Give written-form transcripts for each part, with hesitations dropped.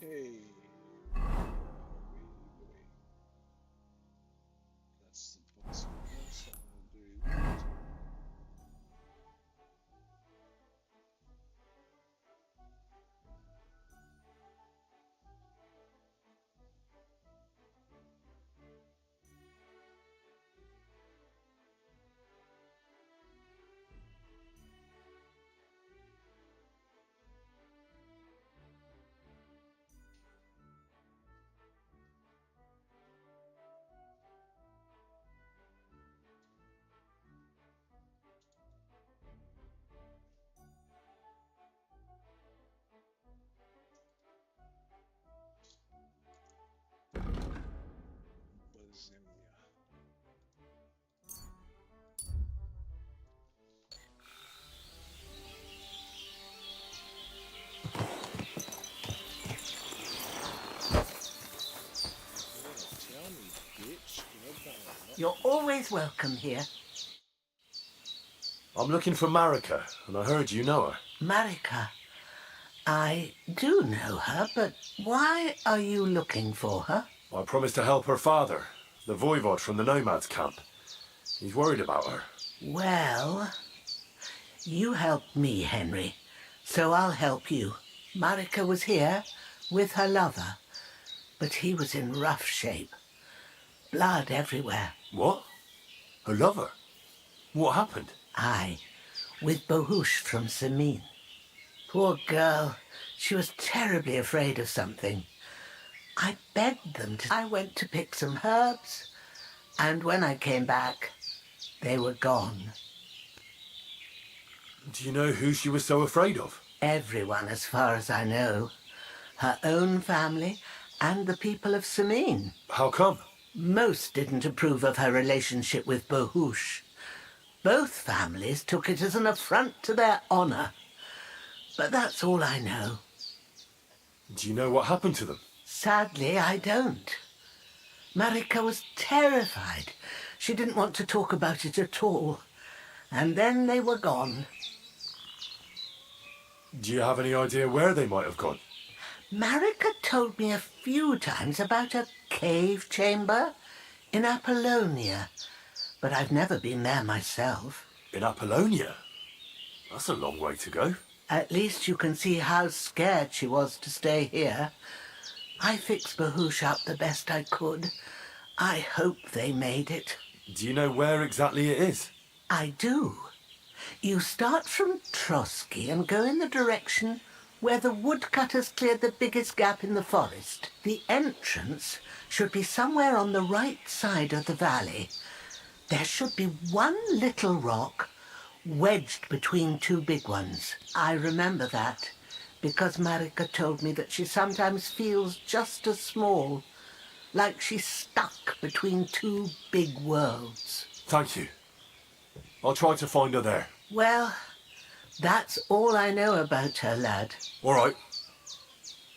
Okay. Wait. That's the bottom one, so I'm going to do that. Bazimia. You're going to tell me, bitch. What the hell? You're always welcome here. I'm looking for Marika, and I heard you know her. Marika. I do know her, but why are you looking for her? I promised to help her father, the voivod from the nomads camp. He's worried about her. Well, you helped me, Henry, so I'll help you. Marika was here with her lover, but he was in rough shape. Blood everywhere. What? Her lover? What happened? Aye, with Bohush from Samin. Poor girl, she was terribly afraid of something. I begged them to... I went to pick some herbs, and when I came back, they were gone. Do you know who she was so afraid of? Everyone, as far as I know. Her own family and the people of Samin. How come? Most didn't approve of her relationship with Bohush. Both families took it as an affront to their honor. But that's all I know. Do you know what happened to them? Sadly, I don't. Marika was terrified. She didn't want to talk about it at all. And then they were gone. Do you have any idea where they might have gone? Marika told me a few times about a cave chamber in Apollonia, but I've never been there myself. In Apollonia? That's a long way to go. At least you can see how scared she was to stay here. I fixed Bahush up the best I could. I hope they made it. Do you know where exactly it is? I do. You start from Trotsky and go in the direction where the woodcutters cleared the biggest gap in the forest. The entrance should be somewhere on the right side of the valley. There should be one little rock wedged between two big ones. I remember that because Marika told me that she sometimes feels just as small, like she's stuck between two big worlds. Thank you. I'll try to find her there. Well, that's all I know about her, lad. All right.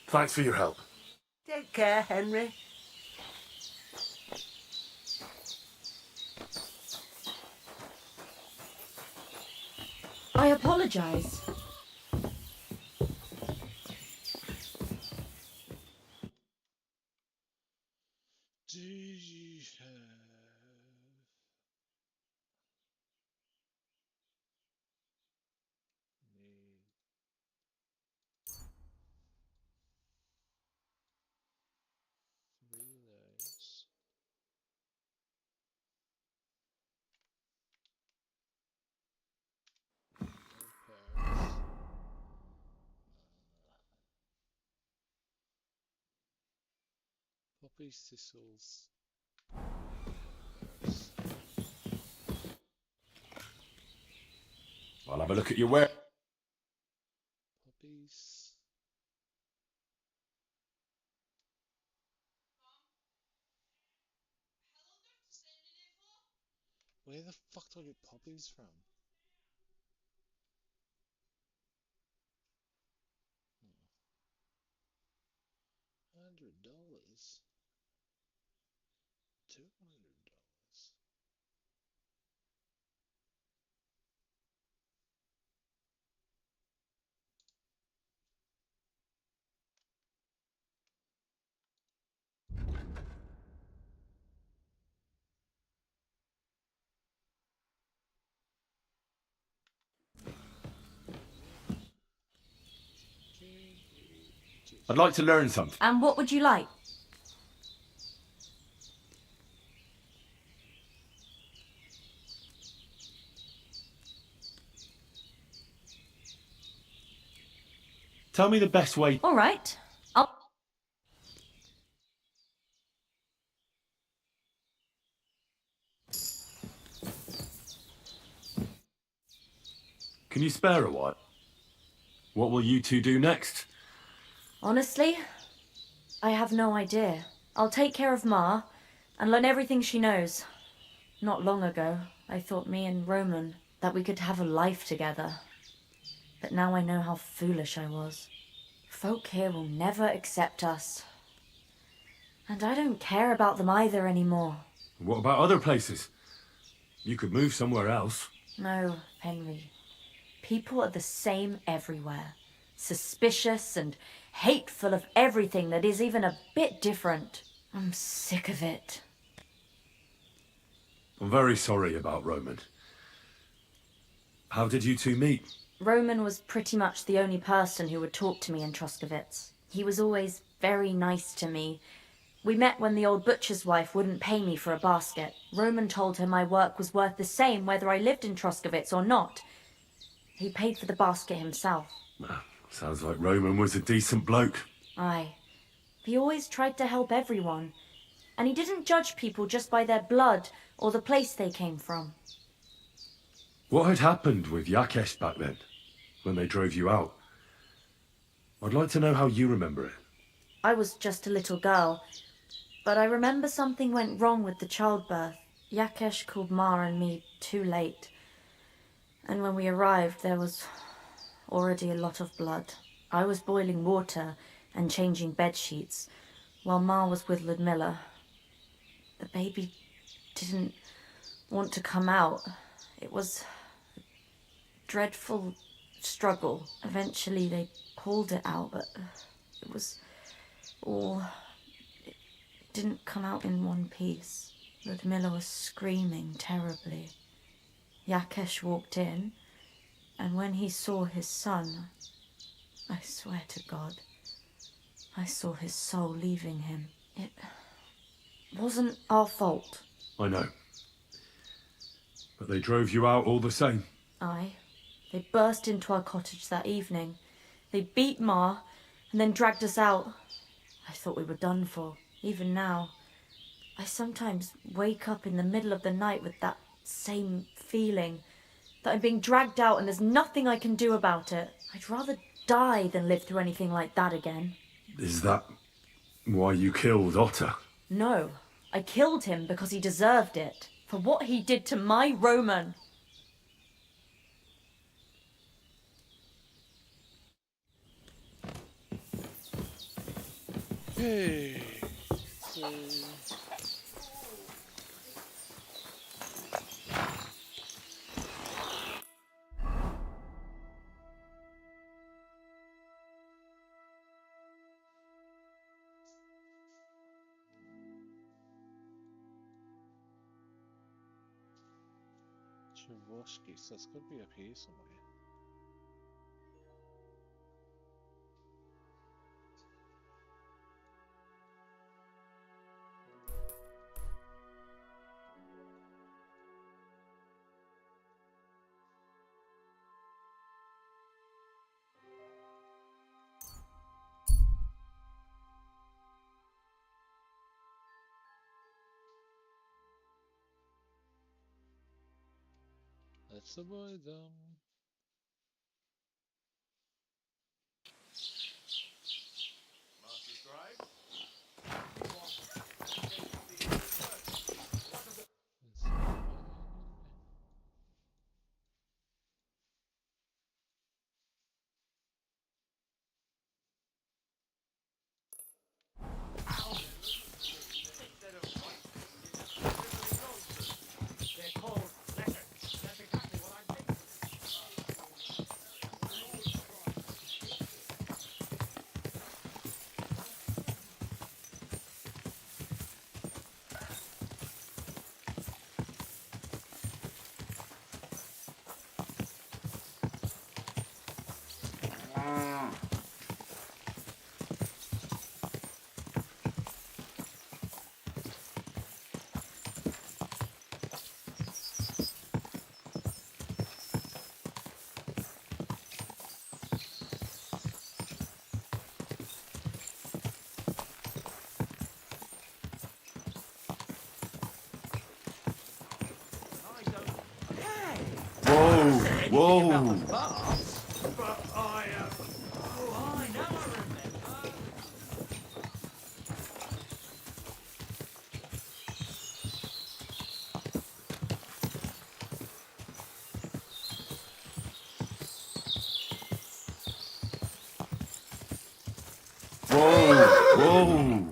Thanks for your help. Take care, Henry. I apologize. Do you have any relays? Paris. Poppies, thistles. Paris. I'll have a look at your ware. Poppies. Where the fuck do I get poppies from? $100. $200. I'd like to learn something. And what would you like? Tell me the best way. All right. I'll... Can you spare a while? What will you two do next? Honestly, I have no idea. I'll take care of Ma and learn everything she knows. Not long ago, I thought me and Roman that we could have a life together. But now I know how foolish I was. Folk here will never accept us. And I don't care about them either anymore. What about other places? You could move somewhere else. No, Henry. People are the same everywhere. Suspicious and hateful of everything that is even a bit different. I'm sick of it. I'm very sorry about Roman. How did you two meet? Roman was pretty much the only person who would talk to me in Troskovitz. He was always very nice to me. We met when the old butcher's wife wouldn't pay me for a basket. Roman told her my work was worth the same whether I lived in Troskovitz or not. He paid for the basket himself. Sounds like Roman was a decent bloke. Aye. He always tried to help everyone. And he didn't judge people just by their blood or the place they came from. What had happened with Yakesh back then, when they drove you out? I'd like to know how you remember it. I was just a little girl, but I remember something went wrong with the childbirth. Yakesh called Ma and me too late. And when we arrived, there was already a lot of blood. I was boiling water and changing bed sheets, while Ma was with Ludmilla. The baby didn't want to come out. It was a dreadful struggle. Eventually they pulled it out, but it was all... It didn't come out in one piece. Ludmilla was screaming terribly. Yakesh walked in, and when he saw his son, I swear to God, I saw his soul leaving him. It wasn't our fault. I know. But they drove you out all the same. Aye. They burst into our cottage that evening. They beat Ma, and then dragged us out. I thought we were done for. Even now, I sometimes wake up in the middle of the night with that same feeling, that I'm being dragged out and there's nothing I can do about it. I'd rather die than live through anything like that again. Is that why you killed Otter? No, I killed him because he deserved it, for what he did to my Roman. Hey. So... Čeho skissas ska be p som är. Let's avoid them. Whoa! But I Oh, I know I remember. Whoa! Whoa!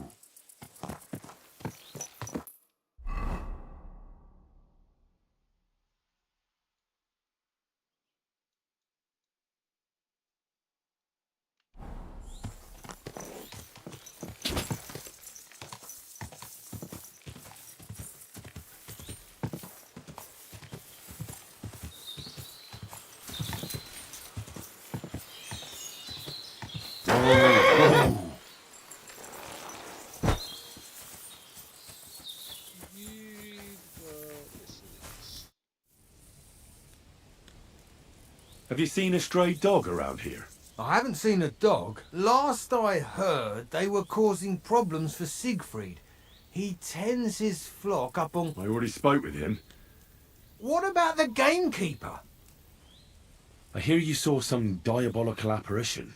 Have you seen a stray dog around here? I haven't seen a dog. Last I heard, they were causing problems for Siegfried. He tends his flock up on... I already spoke with him. What about the gamekeeper? I hear you saw some diabolical apparition.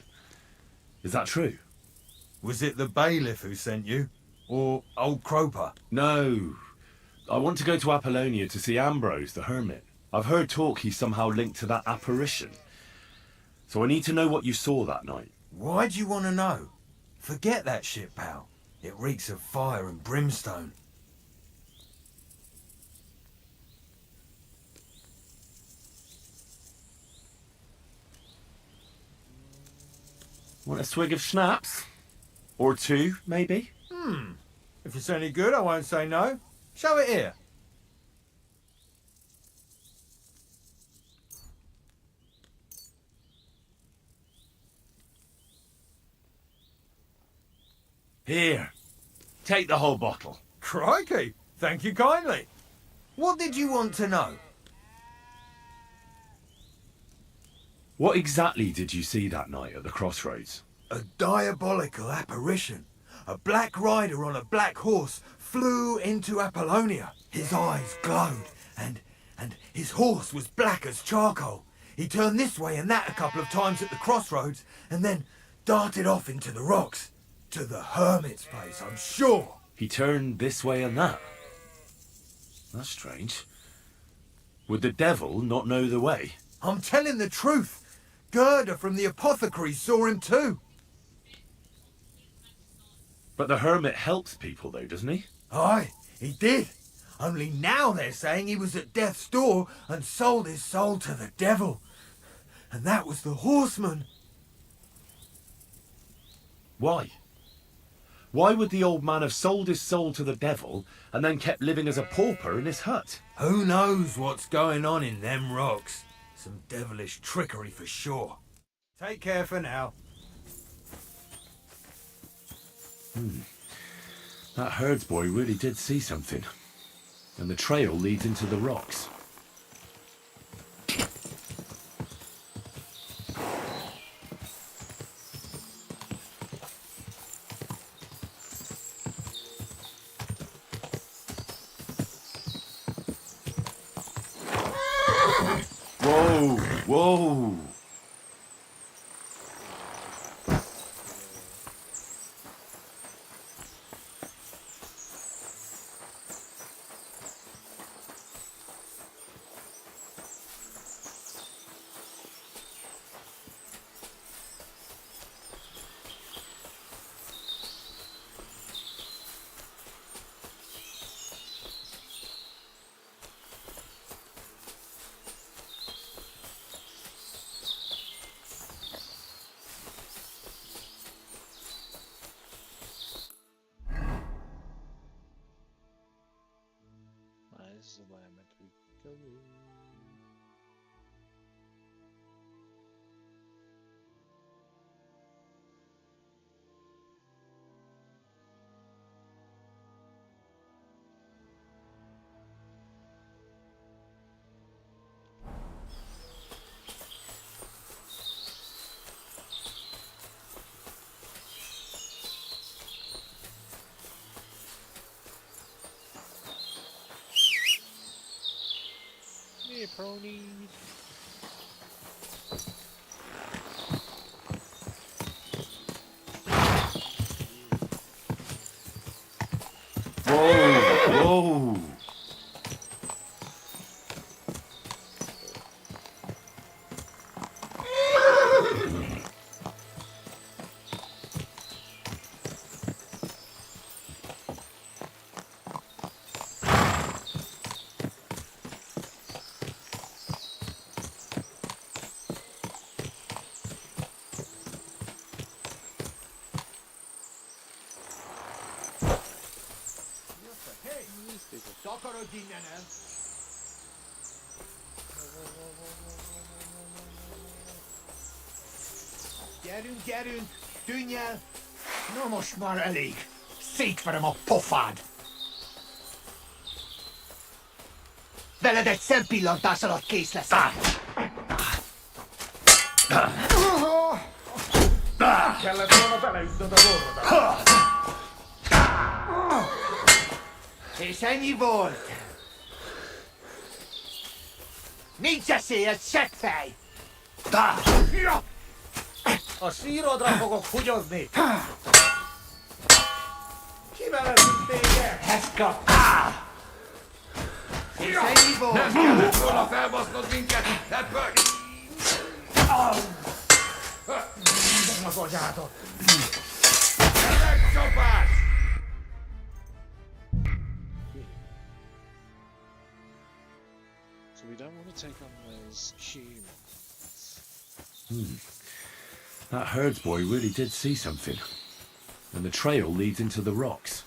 Is that true? Was it the bailiff who sent you? Or old Croper? No. I want to go to Apollonia to see Ambrose, the hermit. I've heard talk he's somehow linked to that apparition. So I need to know what you saw that night. Why do you want to know? Forget that shit, pal. It reeks of fire and brimstone. Want a swig of schnapps? Or two, maybe? If it's any good, I won't say no. Show it here. Here. Take the whole bottle. Crikey! Thank you kindly. What did you want to know? What exactly did you see that night at the crossroads? A diabolical apparition. A black rider on a black horse flew into Apollonia. His eyes glowed, and his horse was black as charcoal. He turned this way and that a couple of times at the crossroads, and then darted off into the rocks. To the hermit's place, I'm sure. He turned this way and that. That's strange. Would the devil not know the way? I'm telling the truth. Gerda from the apothecary saw him too. But the hermit helps people though, doesn't he? Aye, he did. Only now they're saying he was at death's door and sold his soul to the devil. And that was the horseman. Why? Why would the old man have sold his soul to the devil and then kept living as a pauper in his hut? Who knows what's going on in them rocks? Some devilish trickery for sure. Take care for now. That herdsboy really did see something. And the trail leads into the rocks. Whoa! Whoa! This is the way I'm meant to be going. Here, ponies. Whoa! Takarodj innen el! Gyerünk, gyerünk! Tűnj el! Na most már elég. Szétverem a pofád. Veled egy szempillantás alatt kész leszel. Kellett volna beleütnöd az orrodat. És ennyi volt. Nincs esélyed, seggfej! A sírodra fogok hugyozni. Kivelezünk téged. Ezt kap! És ennyi volt! Nem kellett volna felbasznod minket! Tedd meg! Minden az agyádat. Megcsapás! So we don't want to take on those humans. That herds boy really did see something. And the trail leads into the rocks.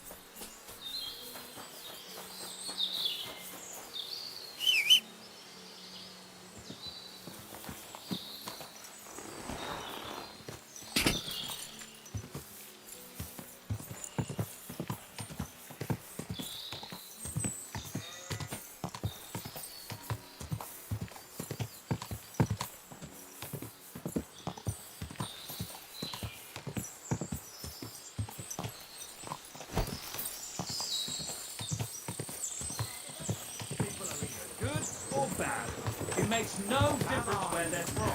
Good or bad, it makes no difference where they're from.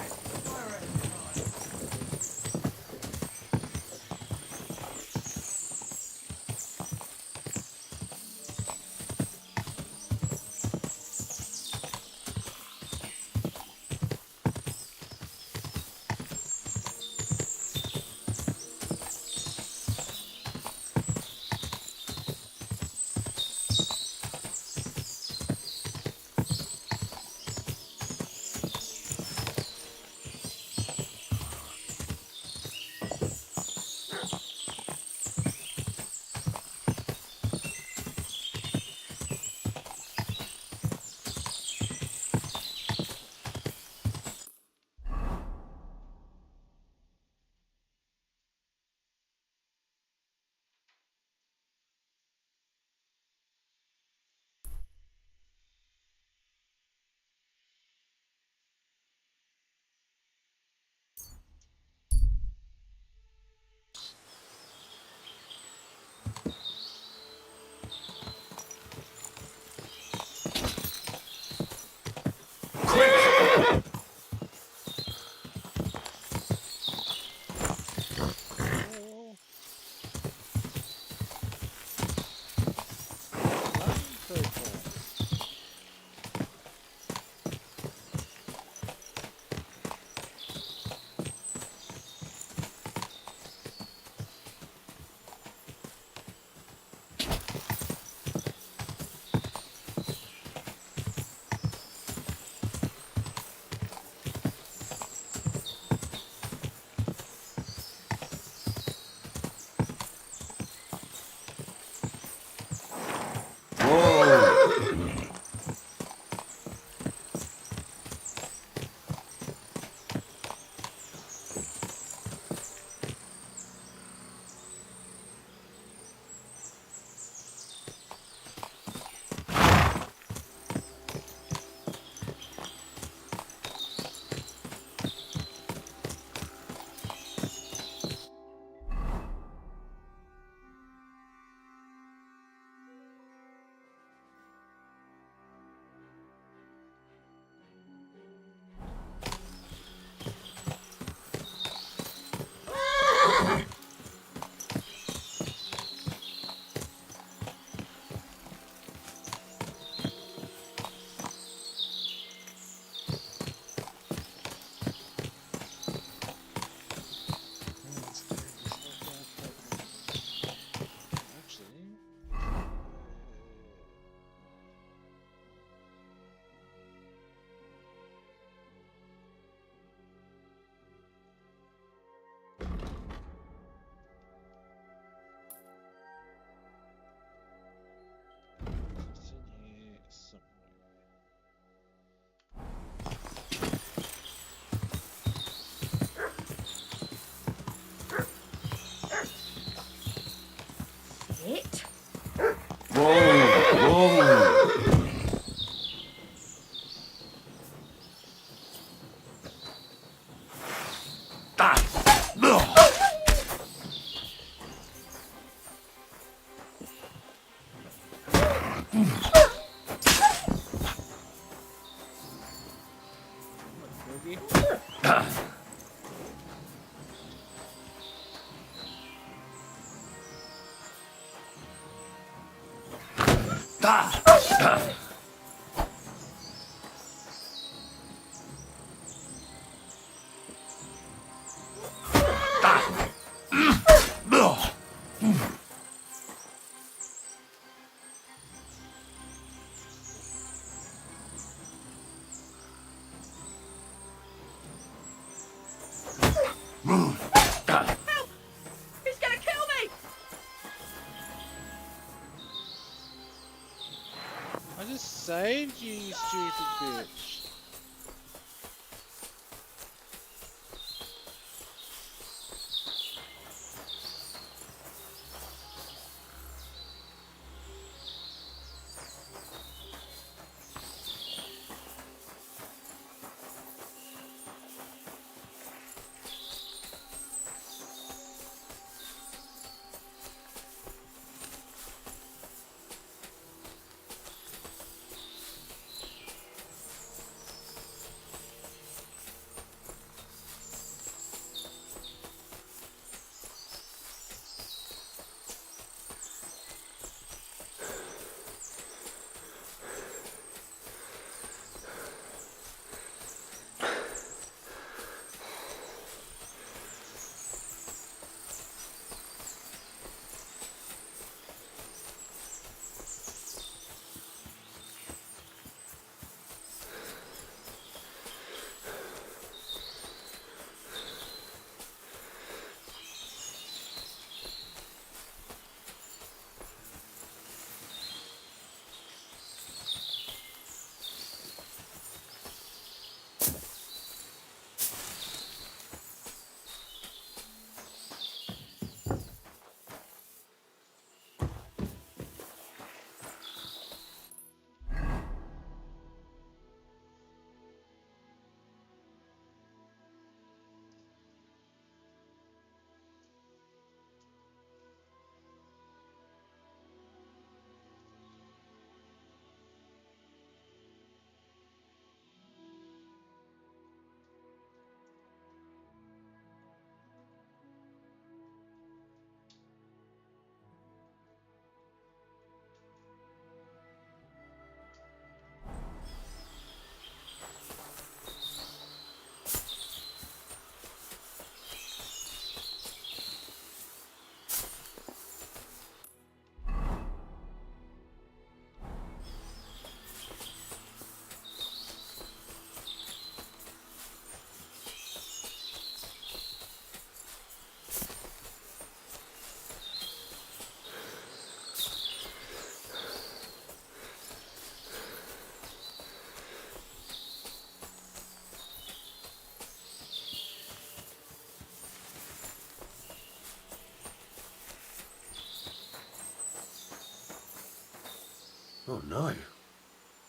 He's gonna kill me! I just saved you, you stupid bitch. Oh no.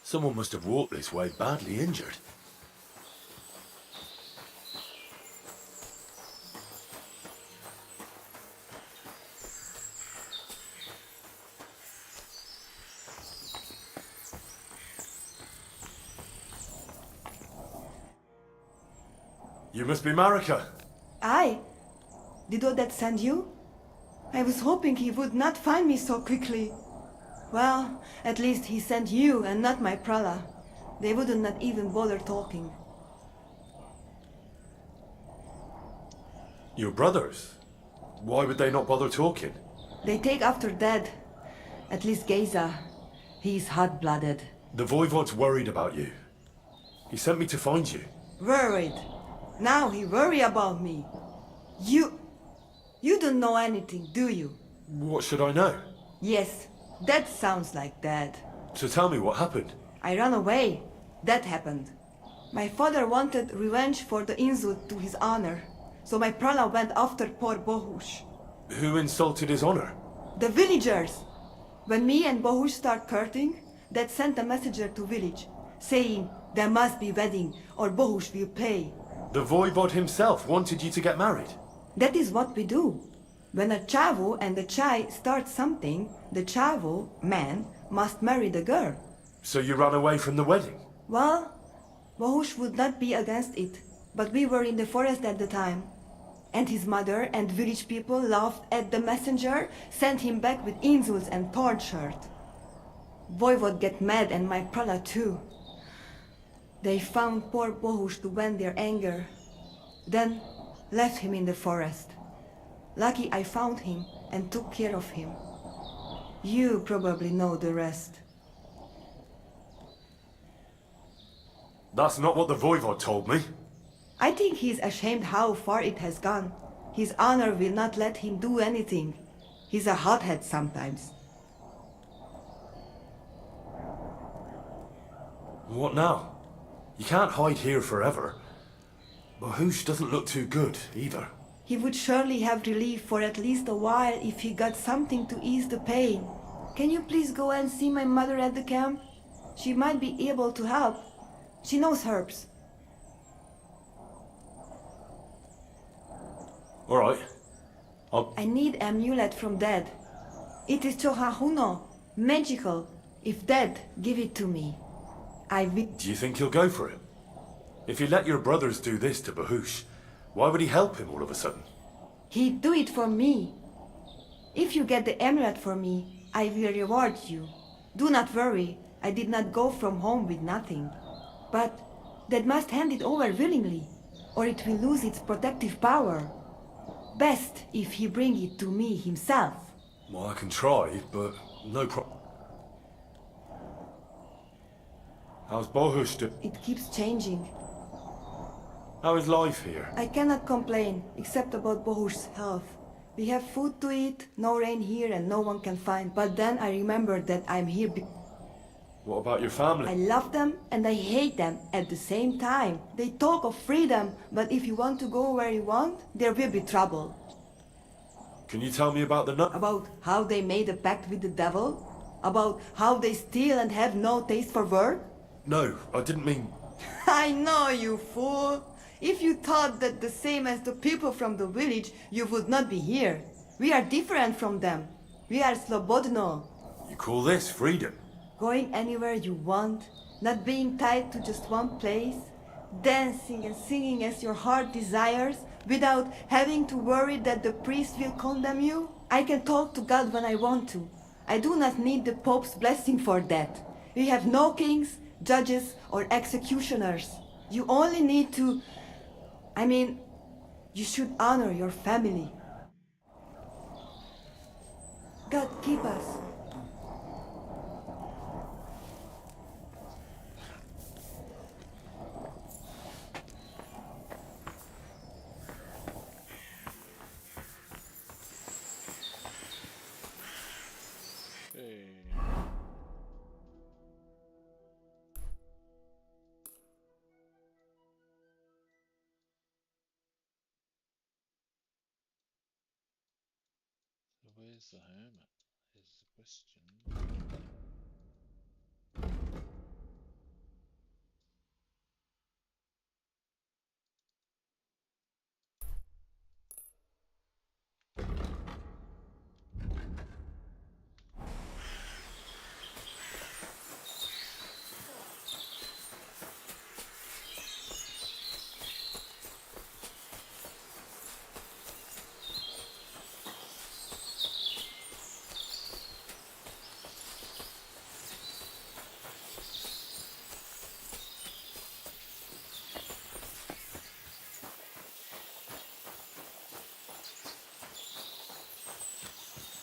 Someone must have walked this way badly injured. You must be Marika. I? Did Odette send you? I was hoping he would not find me so quickly. Well, at least he sent you and not my prala. They wouldn't not even bother talking. Your brothers? Why would they not bother talking? They take after dead. At least Geza. He's hot-blooded. The Voivod's worried about you. He sent me to find you. Worried. Now he worry about me. You don't know anything, do you? What should I know? Yes, that sounds like Dad. So tell me what happened. I ran away. That happened. My father wanted revenge for the insult to his honor. So my prala went after poor Bohush. Who insulted his honor? The villagers! When me and Bohush start courting, Dad sent a messenger to village, saying there must be wedding or Bohush will pay. The Voivod himself wanted you to get married. That is what we do. When a chavu and a chai start something, the chavu, man, must marry the girl. So you ran away from the wedding? Well, Bohush would not be against it, but we were in the forest at the time. And his mother and village people laughed at the messenger, sent him back with insults and tortured. Voivod get mad and my prala too. They found poor Bohush to vent their anger, then left him in the forest. Lucky I found him and took care of him. You probably know the rest. That's not what the Voivod told me. I think he's ashamed how far it has gone. His honor will not let him do anything. He's a hothead sometimes. What now? You can't hide here forever. Bahush doesn't look too good, either. He would surely have relief for at least a while if he got something to ease the pain. Can you please go and see my mother at the camp? She might be able to help. She knows herbs. All right. I need amulet from Dad. It is Chohahuno, magical. If Dad, give it to me. I will. Do you think he'll go for it? If he let your brothers do this to Bahush, why would he help him all of a sudden? He'd do it for me. If you get the amulet for me, I will reward you. Do not worry, I did not go from home with nothing. But Dad must hand it over willingly, or it will lose its protective power. Best if he bring it to me himself. Well, I can try, but no problem. How's Bahush do? It keeps changing. How is life here? I cannot complain, except about Bohush's health. We have food to eat, no rain here and no one can find. But then I remember that I'm here What about your family? I love them and I hate them at the same time. They talk of freedom, but if you want to go where you want, there will be trouble. Can you tell me about the nut? About how they made a pact with the devil? About how they steal and have no taste for work? No, I didn't mean... I know, you fool! If you thought that the same as the people from the village, you would not be here. We are different from them. We are Slobodno. You call this freedom? Going anywhere you want, not being tied to just one place, dancing and singing as your heart desires, without having to worry that the priest will condemn you. I can talk to God when I want to. I do not need the Pope's blessing for that. We have no kings, judges, or executioners. You only need to... you should honor your family. God keep us. Hey. So where's the hermit? Is the question.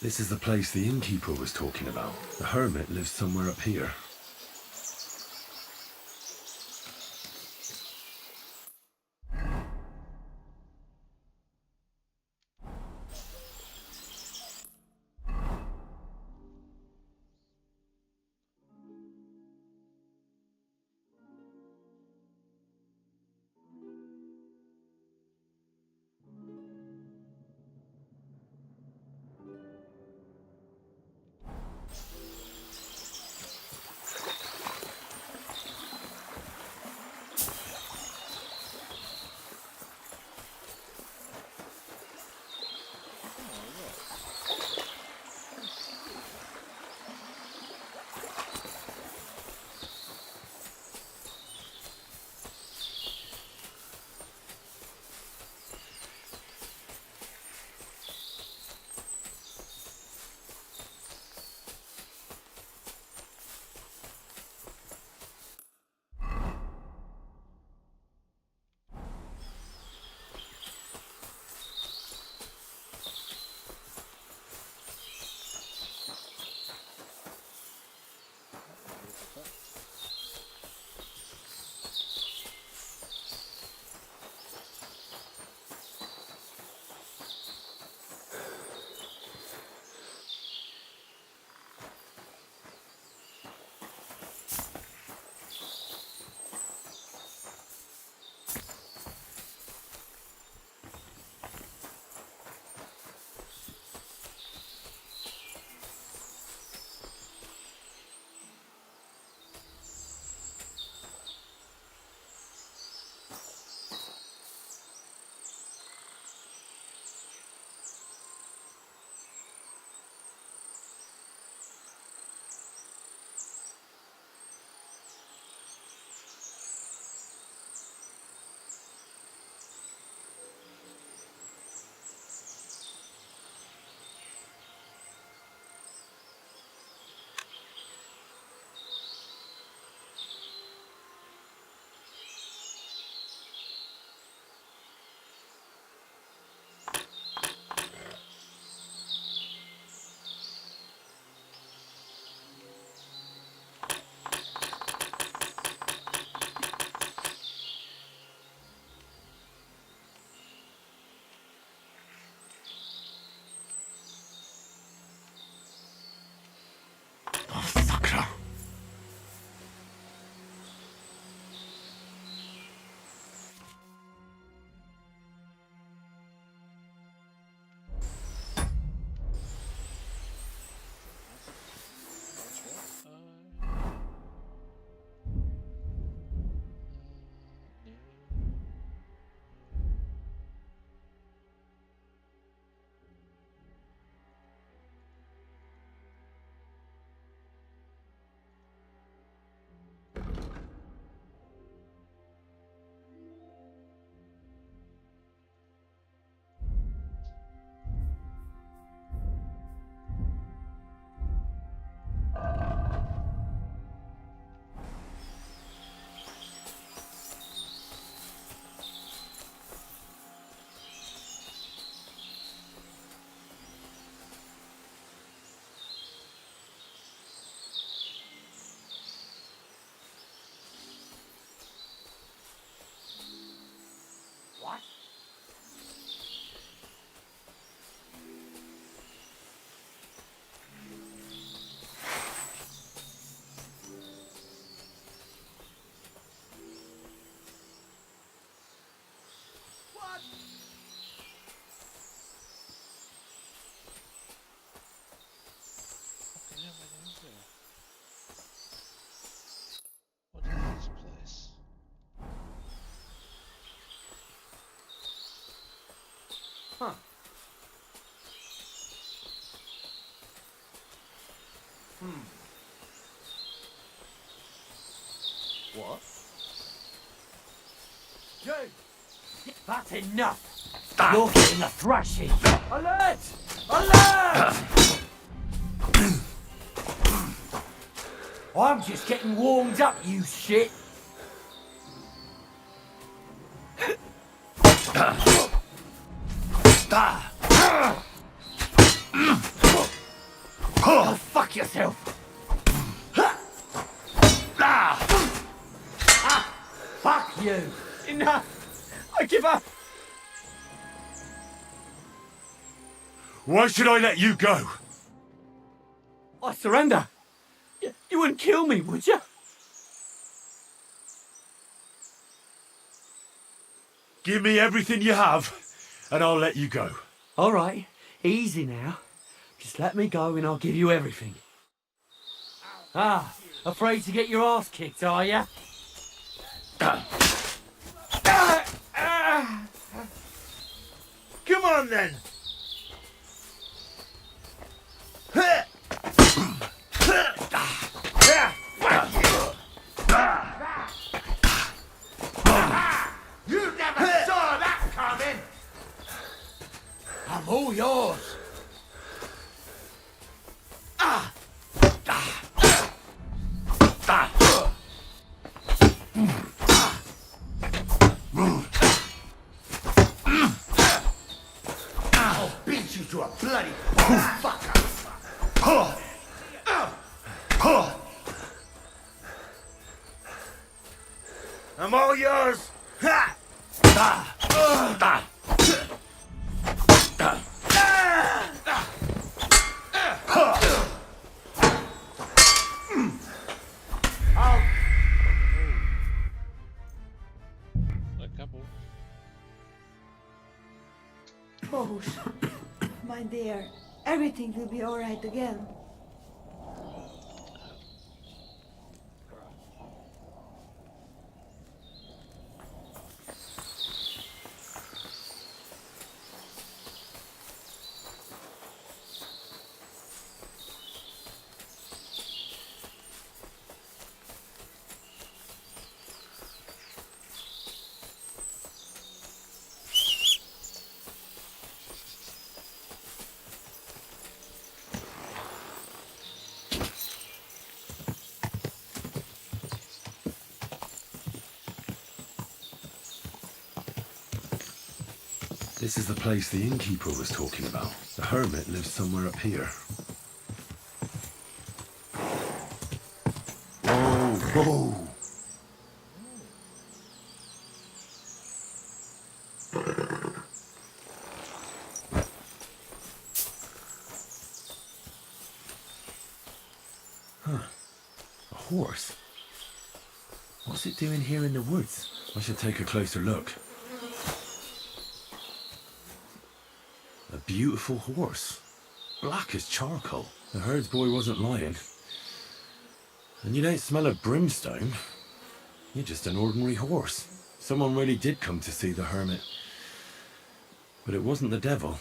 This is the place the innkeeper was talking about. The hermit lives somewhere up here. What? You! That's enough! You're getting a thrashing! Alert! Alert! I'm just getting warmed up, you shit! Go fuck yourself! Fuck you! Enough! I give up! Why should I let you go? I surrender! You wouldn't kill me, would you? Give me everything you have, and I'll let you go. All right, easy now. Just let me go and I'll give you everything. Ah, afraid to get your ass kicked, are ya? Come on then! You never saw that coming! I'm all yours! I'll beat you to a bloody fucker! I'm all yours! A couple. Bohush, my dear, everything will be all right again. This is the place the innkeeper was talking about. The hermit lives somewhere up here. Whoa, whoa! Huh. A horse? What's it doing here in the woods? I should take a closer look. A beautiful horse. Black as charcoal. The herdsboy wasn't lying. And you don't smell of brimstone. You're just an ordinary horse. Someone really did come to see the hermit. But it wasn't the devil.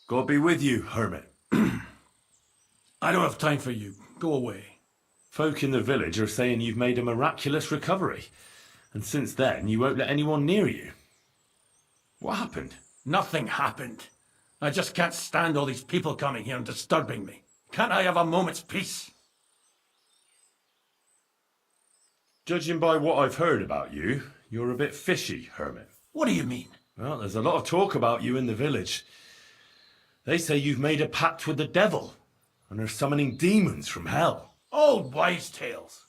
God be with you, hermit. I don't have time for you. Go away. Folk in the village are saying you've made a miraculous recovery, and since then you won't let anyone near you. What happened? Nothing happened. I just can't stand all these people coming here and disturbing me. Can't I have a moment's peace? Judging by what I've heard about you, you're a bit fishy, hermit. What do you mean? Well, there's a lot of talk about you in the village. They say you've made a pact with the devil, and are summoning demons from hell. Old wives' tales.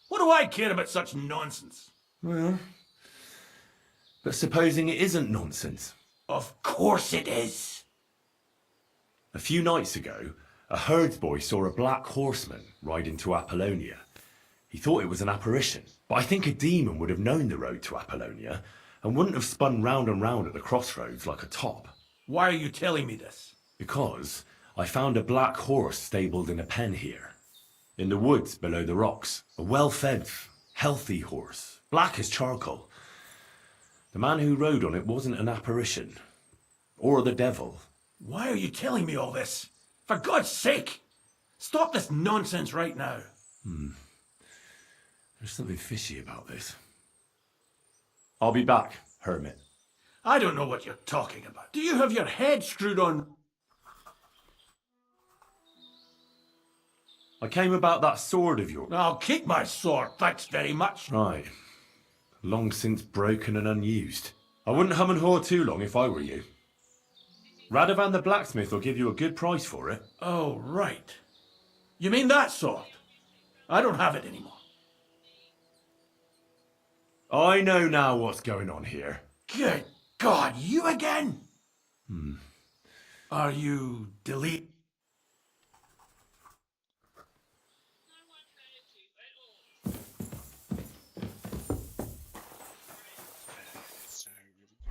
What do I care about such nonsense? Well, but supposing it isn't nonsense. Of course it is. A few nights ago, a herdsboy saw a black horseman ride into Apollonia. He thought it was an apparition, but I think a demon would have known the road to Apollonia and wouldn't have spun round and round at the crossroads like a top. Why are you telling me this? Because I found a black horse stabled in a pen here, in the woods below the rocks. A well-fed, healthy horse, black as charcoal. The man who rode on it wasn't an apparition, or the devil. Why are you telling me all this? For God's sake! Stop this nonsense right now. There's something fishy about this. I'll be back, hermit. I don't know what you're talking about. Do you have your head screwed on? I came about that sword of yours. I'll keep my sword, thanks very much. Right. Long since broken and unused. I wouldn't hum and haw too long if I were you. Radovan the blacksmith will give you a good price for it. Oh, right. You mean that sword? I don't have it anymore. I know now what's going on here. Good God, you again? Are you delete? So here we go.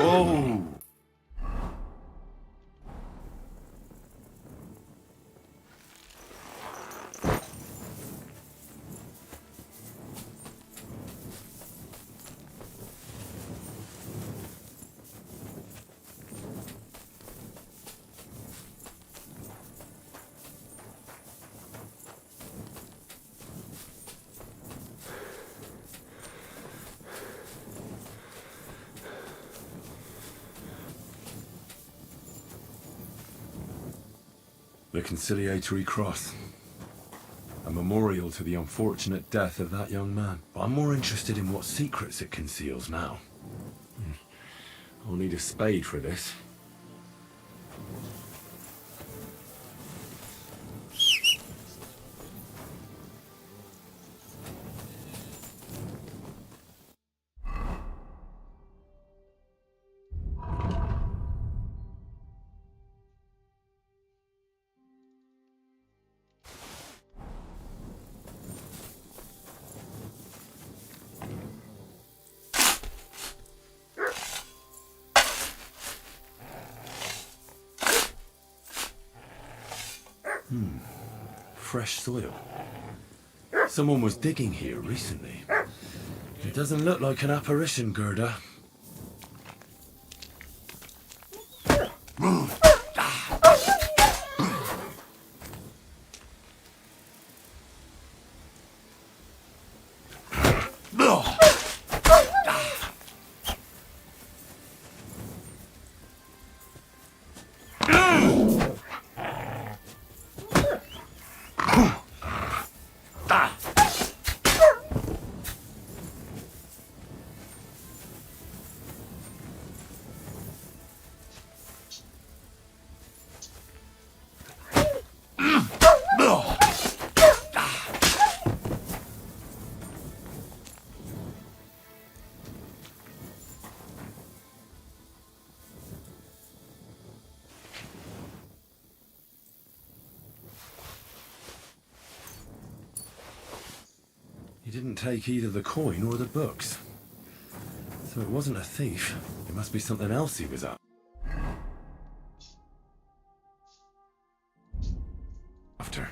Whoa! The Conciliatory Cross. A memorial to the unfortunate death of that young man. But I'm more interested in what secrets it conceals now. I'll need a spade for this. Fresh soil. Someone was digging here recently. It doesn't look like an apparition, Gerda. He didn't take either the coin or the books. So it wasn't a thief. It must be something else he was up. After.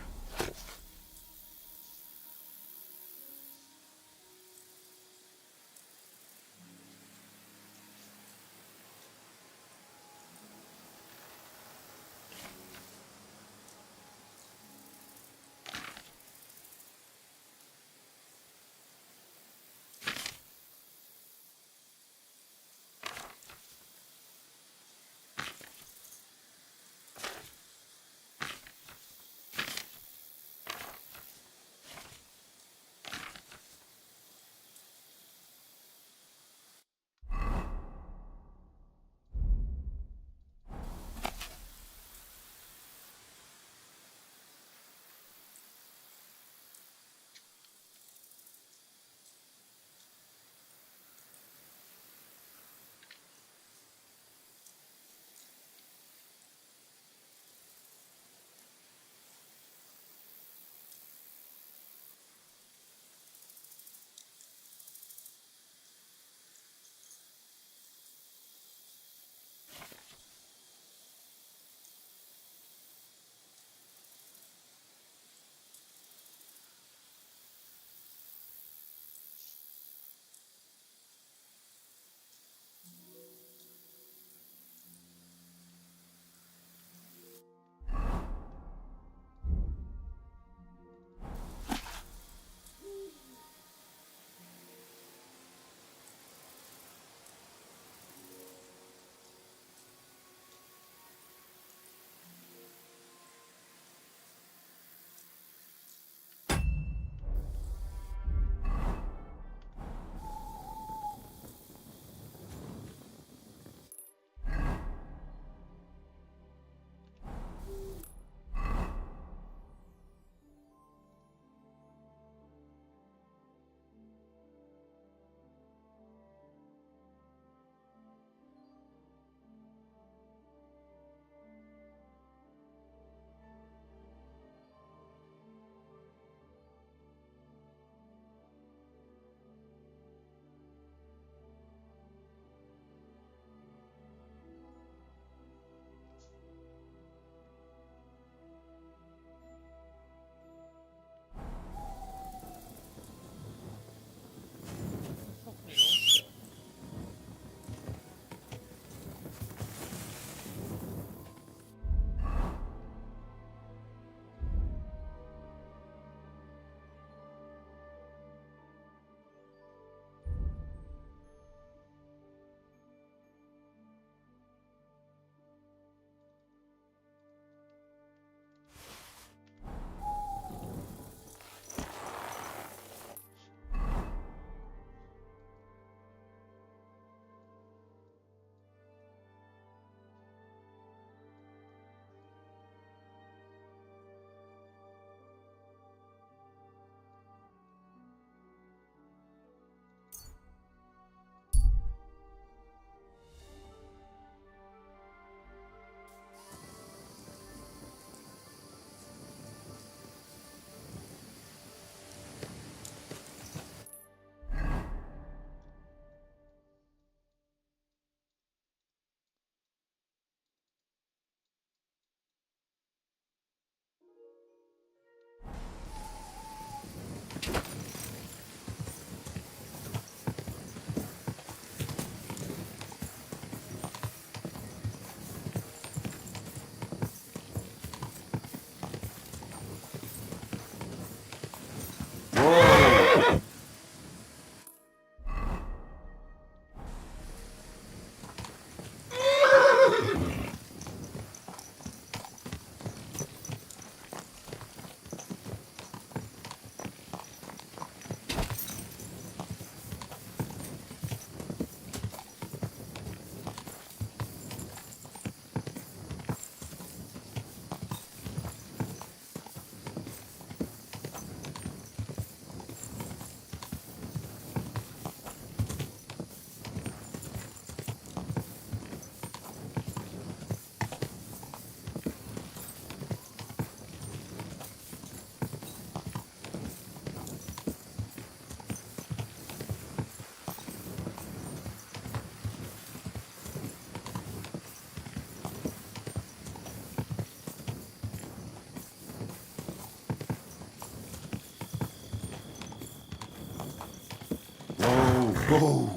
Whoa!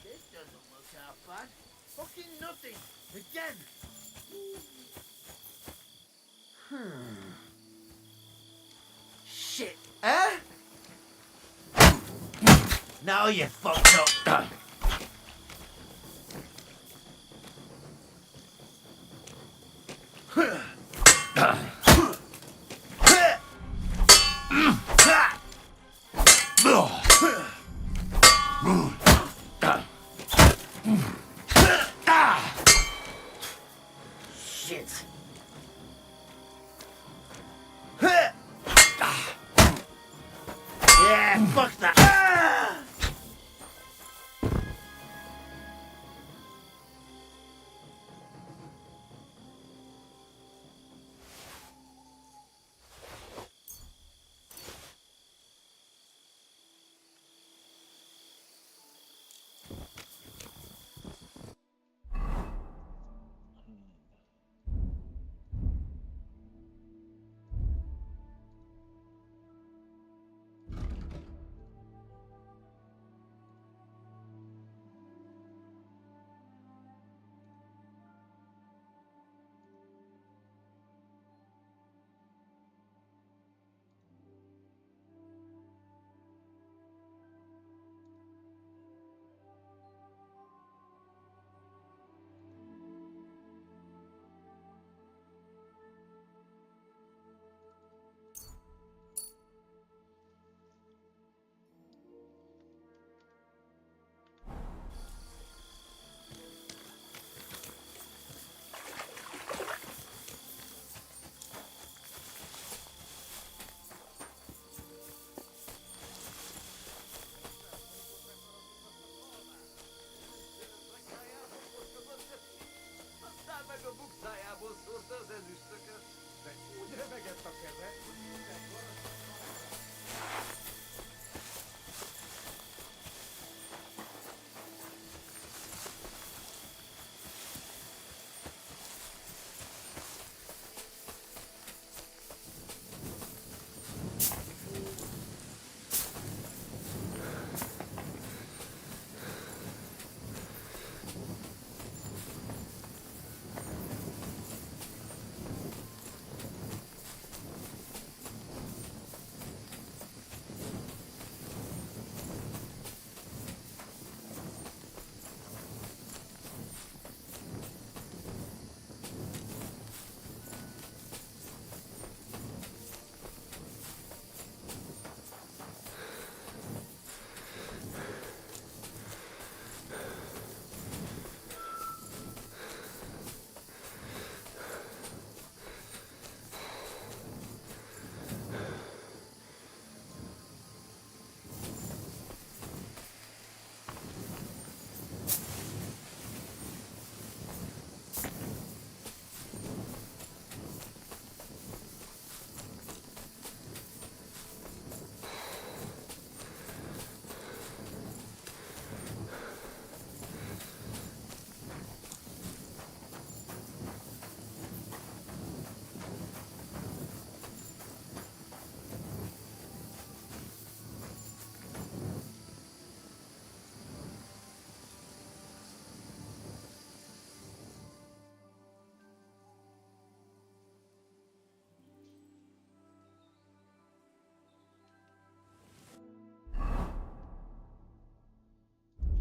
This doesn't look half bad. Fucking nothing. Again. Shit. Huh? Now you fucked up. Shit. Yeah, fuck that.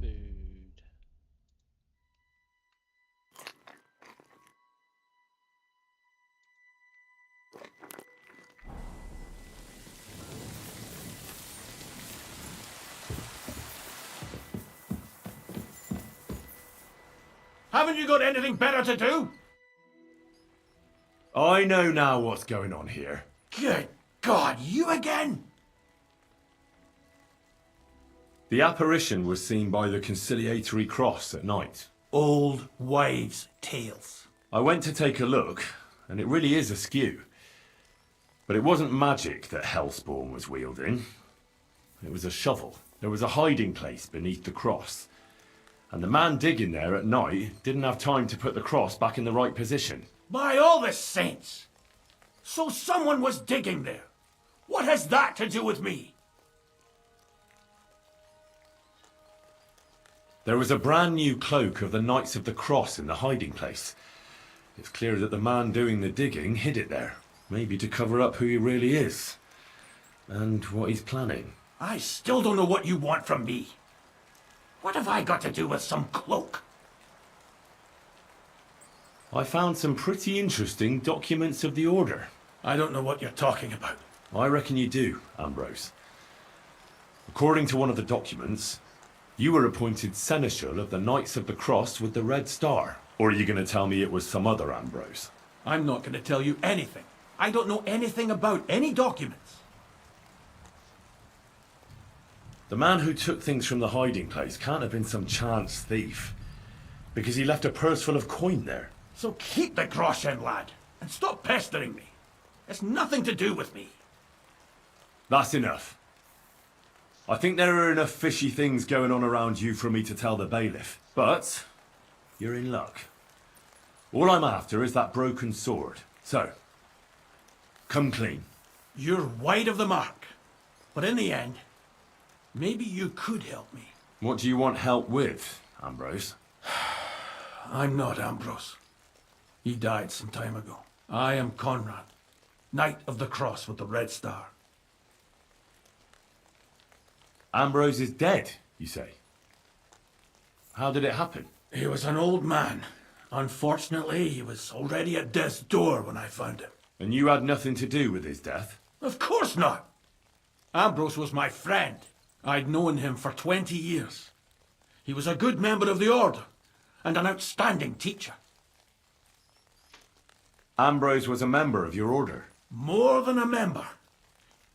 Food. Haven't you got anything better to do? I know now what's going on here. Good God, you again? The apparition was seen by the conciliatory cross at night. Old wives' tales. I went to take a look, and it really is askew. But it wasn't magic that Hellspawn was wielding. It was a shovel. There was a hiding place beneath the cross. And the man digging there at night didn't have time to put the cross back in the right position. By all the saints! So someone was digging there. What has that to do with me? There was a brand new cloak of the Knights of the Cross in the hiding place. It's clear that the man doing the digging hid it there, maybe to cover up who he really is, and what he's planning. I still don't know what you want from me. What have I got to do with some cloak? I found some pretty interesting documents of the Order. I don't know what you're talking about. I reckon you do, Ambrose. According to one of the documents, you were appointed Seneschal of the Knights of the Cross with the Red Star. Or are you going to tell me it was some other Ambrose? I'm not going to tell you anything. I don't know anything about any documents. The man who took things from the hiding place can't have been some chance thief, because he left a purse full of coin there. So keep the groschen, lad, and stop pestering me. It's nothing to do with me. That's enough. I think there are enough fishy things going on around you for me to tell the bailiff, but you're in luck. All I'm after is that broken sword. So, come clean. You're wide of the mark. But in the end, maybe you could help me. What do you want help with, Ambrose? I'm not Ambrose. He died some time ago. I am Conrad, Knight of the Cross with the Red Star. Ambrose is dead, you say? How did it happen? He was an old man. Unfortunately, he was already at death's door when I found him. And you had nothing to do with his death? Of course not. Ambrose was my friend. I'd known him for 20 years. He was a good member of the Order and an outstanding teacher. Ambrose was a member of your order? More than a member.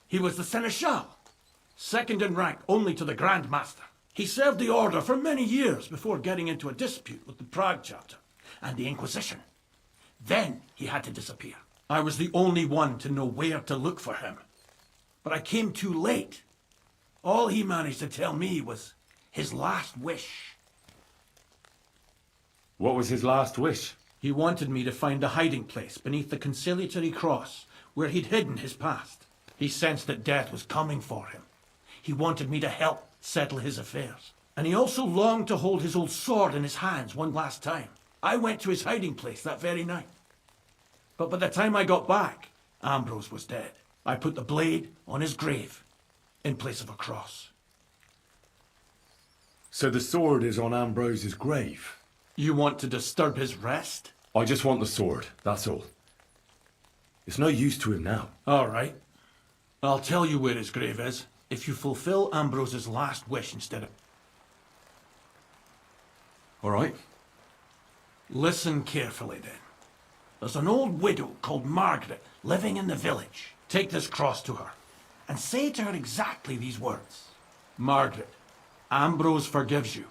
He was the Seneschal, second in rank only to the Grand Master. He served the Order for many years before getting into a dispute with the Prague chapter and the Inquisition. Then he had to disappear. I was the only one to know where to look for him. But I came too late. All he managed to tell me was his last wish. What was his last wish? He wanted me to find a hiding place beneath the conciliatory cross where he'd hidden his past. He sensed that death was coming for him. He wanted me to help settle his affairs. And he also longed to hold his old sword in his hands one last time. I went to his hiding place that very night. But by the time I got back, Ambrose was dead. I put the blade on his grave in place of a cross. So the sword is on Ambrose's grave? You want to disturb his rest? I just want the sword, that's all. It's no use to him now. All right. I'll tell you where his grave is if you fulfill Ambrose's last wish instead of... All right. Listen carefully then. There's an old widow called Margaret living in the village. Take this cross to her and say to her exactly these words. Margaret, Ambrose forgives you,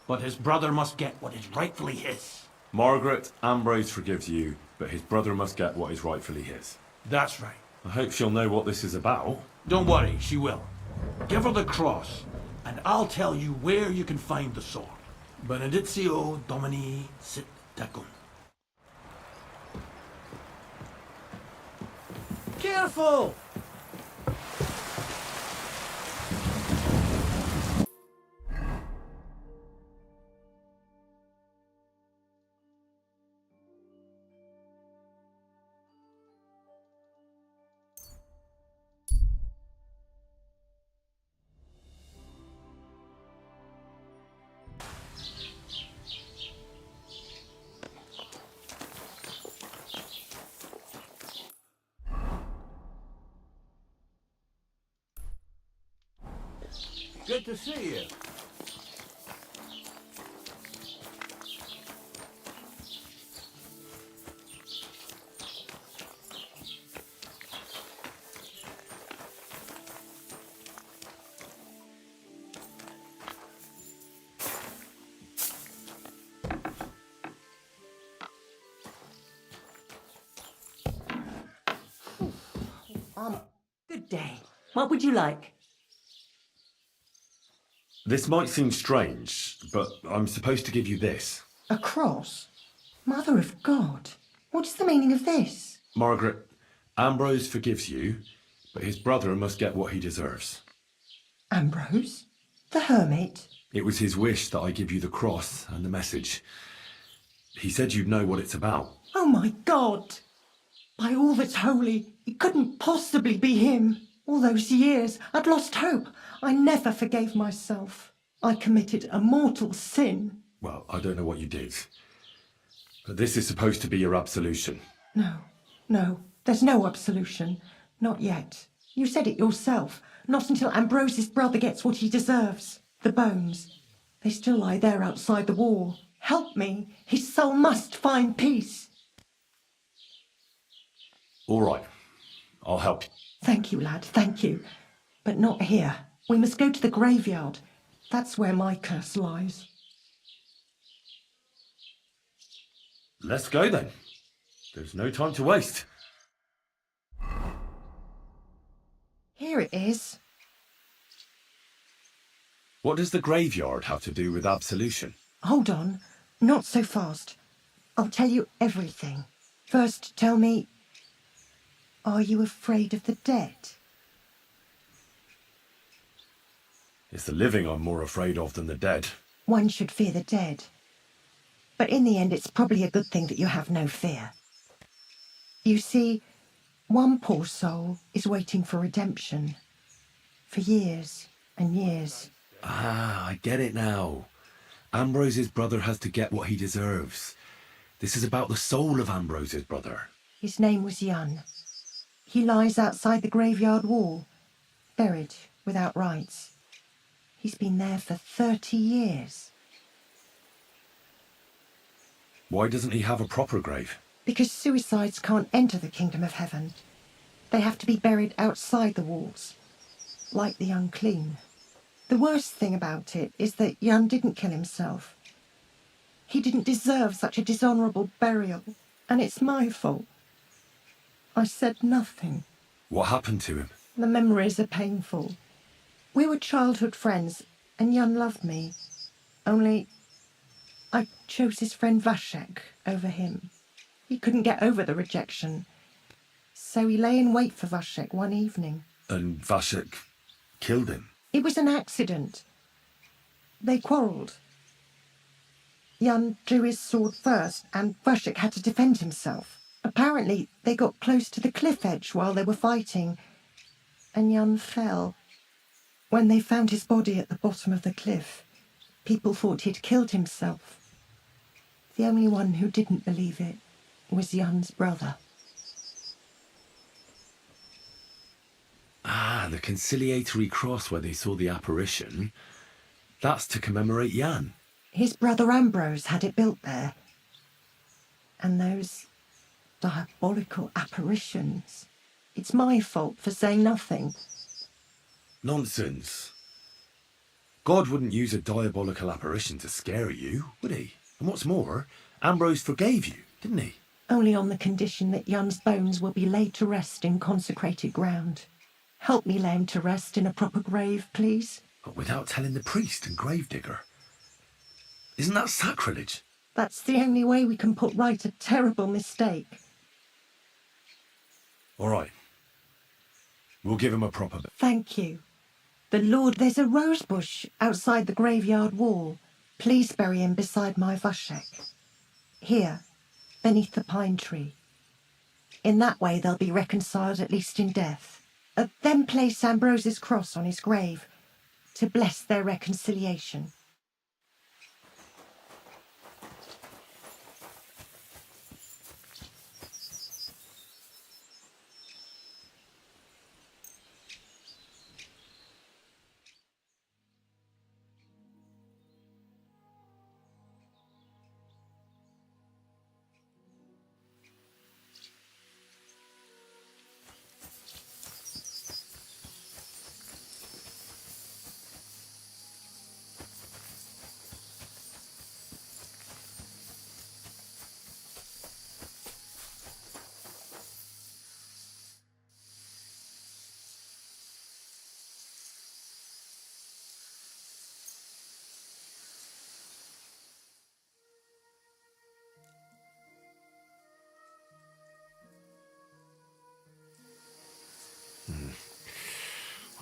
but his brother must get what is rightfully his. Margaret, Ambrose forgives you, but his brother must get what is rightfully his. That's right. I hope she'll know what this is about. Don't worry, she will. Give her the cross, and I'll tell you where you can find the sword. Benedictio Domini sit tecum. Careful! Good to see you. Good day. What would you like? This might seem strange, but I'm supposed to give you this. A cross? Mother of God, what is the meaning of this? Margaret, Ambrose forgives you, but his brother must get what he deserves. Ambrose? The hermit? It was his wish that I give you the cross and the message. He said you'd know what it's about. Oh my God! By all that's holy, it couldn't possibly be him. All those years, I'd lost hope. I never forgave myself. I committed a mortal sin. Well, I don't know what you did. But this is supposed to be your absolution. No, there's no absolution. Not yet. You said it yourself. Not until Ambrose's brother gets what he deserves. The bones. They still lie there outside the wall. Help me. His soul must find peace. All right. I'll help you. Thank you, lad, thank you. But not here. We must go to the graveyard. That's where my curse lies. Let's go then. There's no time to waste. Here it is. What does the graveyard have to do with absolution? Hold on. Not so fast. I'll tell you everything. First, tell me, are you afraid of the dead? It's the living I'm more afraid of than the dead. One should fear the dead. But in the end, it's probably a good thing that you have no fear. You see, one poor soul is waiting for redemption. For years and years. Ah, I get it now. Ambrose's brother has to get what he deserves. This is about the soul of Ambrose's brother. His name was Jan. He lies outside the graveyard wall, buried without rites. He's been there for 30 years. Why doesn't he have a proper grave? Because suicides can't enter the kingdom of heaven. They have to be buried outside the walls, like the unclean. The worst thing about it is that Jan didn't kill himself. He didn't deserve such a dishonourable burial, and it's my fault. I said nothing. What happened to him? The memories are painful. We were childhood friends, and Jan loved me. Only I chose his friend Vashek over him. He couldn't get over the rejection. So he lay in wait for Vashek one evening. And Vashek killed him? It was an accident. They quarrelled. Jan drew his sword first, and Vashek had to defend himself. Apparently, they got close to the cliff edge while they were fighting, and Jan fell. When they found his body at the bottom of the cliff, people thought he'd killed himself. The only one who didn't believe it was Jan's brother. Ah, the conciliatory cross where they saw the apparition. That's to commemorate Jan. His brother Ambrose had it built there. And those diabolical apparitions. It's my fault for saying nothing. Nonsense. God wouldn't use a diabolical apparition to scare you, would he? And what's more, Ambrose forgave you, didn't he? Only on the condition that Jan's bones will be laid to rest in consecrated ground. Help me lay him to rest in a proper grave, please. But without telling the priest and gravedigger. Isn't that sacrilege? That's the only way we can put right a terrible mistake. All right. We'll give him a proper... Thank you. The Lord, there's a rose bush outside the graveyard wall. Please bury him beside my Vashek. Here, beneath the pine tree. In that way they'll be reconciled at least in death. Then place Ambrose's cross on his grave to bless their reconciliation.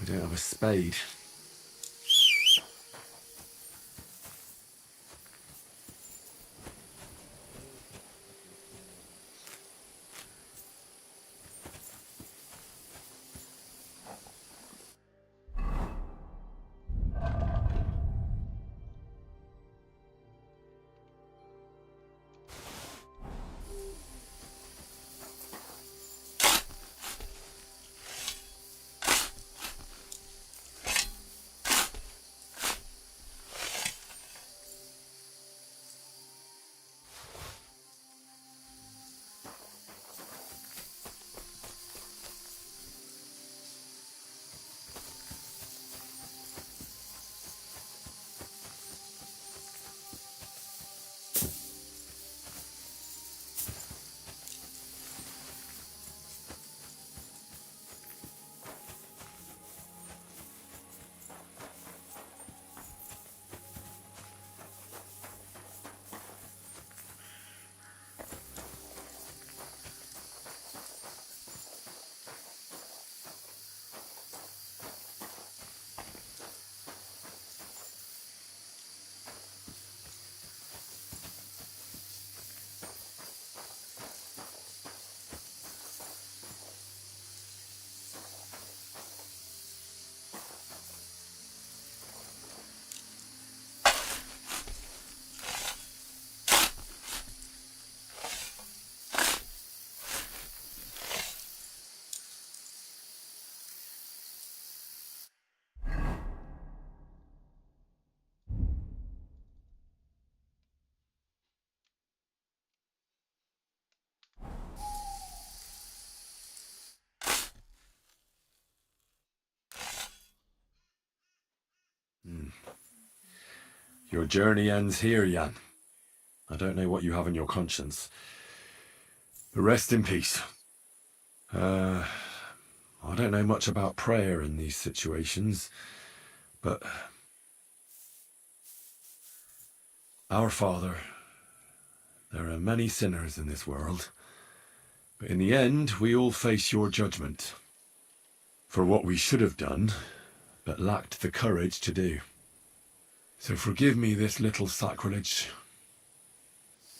We don't have a spade. Your journey ends here, Jan. I don't know what you have in your conscience. But rest in peace. I don't know much about prayer in these situations, but Our Father, there are many sinners in this world, but in the end, we all face your judgment for what we should have done, but lacked the courage to do. So forgive me this little sacrilege.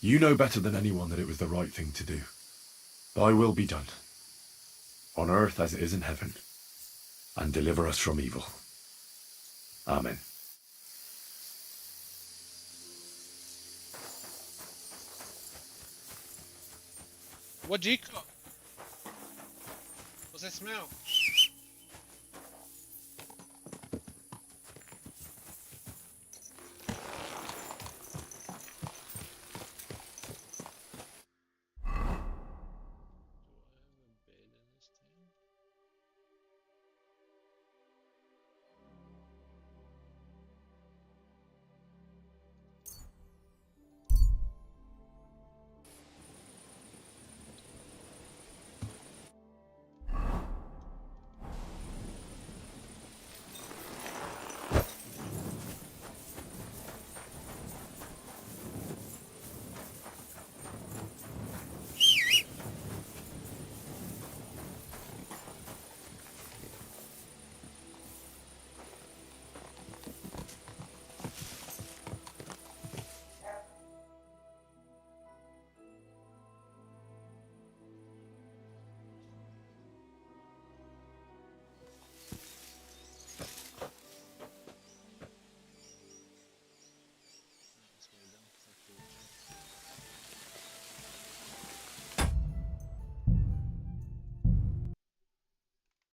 You know better than anyone that it was the right thing to do. Thy will be done, on earth as it is in heaven, and deliver us from evil. Amen. What do you cook? What's that smell?